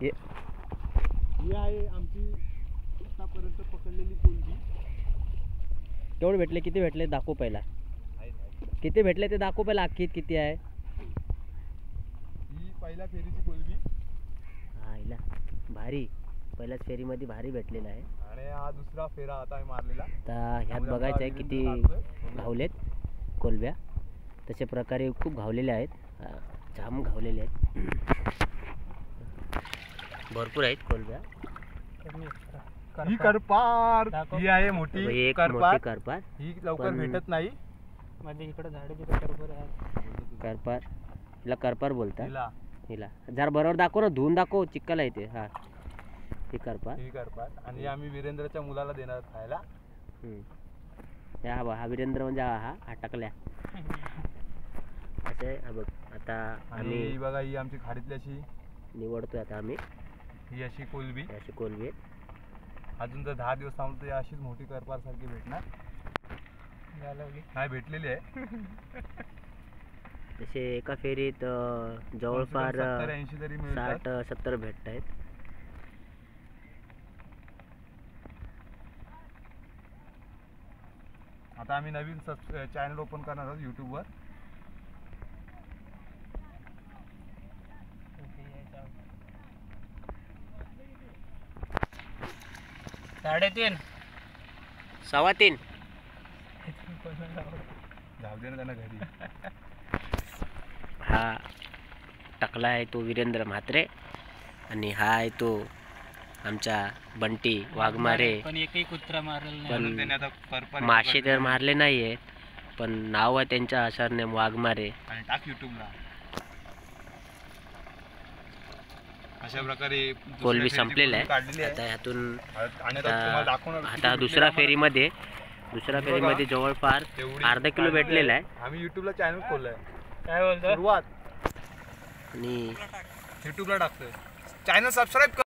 ही आहे आमची आतापर्यंत पकडलेली कोलबी. केवढे भेटले, किती भेटले दाखवू पहिला. किती भेटले ते दाखवू पहिला. अख्खीत किती आहे. ही पहिल्या फेरीची कोलबी. हा हिला भारी पहिल्याच फेरीमध्ये भारी भेटलेला आहे. आणि हा दुसरा फेरा आता आहे मारलेला. आता ह्यात बघायचं आहे किती घावलेत कोलब्या. तशा प्रकारे खूप घावलेले आहेत. जाम घावलेले आहेत. भरपूर आहेत कोलब्या. ही करपार ही आहे मोठी करपार. करपार ही लवकर भेटत नाही. माझ्या इकडे झाडे करपार आहे. करपार हिला करपार बोलतात. हिला जरा बरोबर दाखव ना, धुवून दाखव. चिक्कल आहे ते. हा ही करपार. ही करपार. आणि आम्ही वीरेंद्रच्या मुलाला देणार खायला. हा वीरेंद्र म्हणजे हा टाकल्या असे. हा बघ आता आम्ही बघा ही आमची खाडीतली अशी निवडतोय आता आम्ही. ही अशी कोलबी. अशी कोलबी अजून जर 10 दिवस थांबतो अशीच मोठी करपार सारखी भेटणार. नाही भेटलेली आहे. तसे एका फेरीत जवळपास 70-80 तरी 60-70 भेटत आहेत. आता आम्ही नवीन चॅनल ओपन करणार आहोत यूट्यूबवर. साडेतीन 3.25 जाऊ दे ना त्यांना घरी. हा टाकला आहे तो वीरेंद्र म्हात्रे. आणि हा आहे तो आमचा बंटी वाघमारे. पण एकही कुत्रा मारलेला पण नाही. मासे तर मारले नाहीये, पण नाव आहे त्यांच्या सरनेम वाघमारे. आणि टाक यूट्यूबला. अशा प्रकारे कोलबी संपलेला आहे आता ह्यातून. आता दुसऱ्या फेरीमध्ये जवळपास अर्धा किलो भेटलेला आहे. आम्ही यूट्यूबला चॅनल खोललाय. काय बोलतो सुरुवात आणि यूट्यूबला टाकतोय. Channel subscribe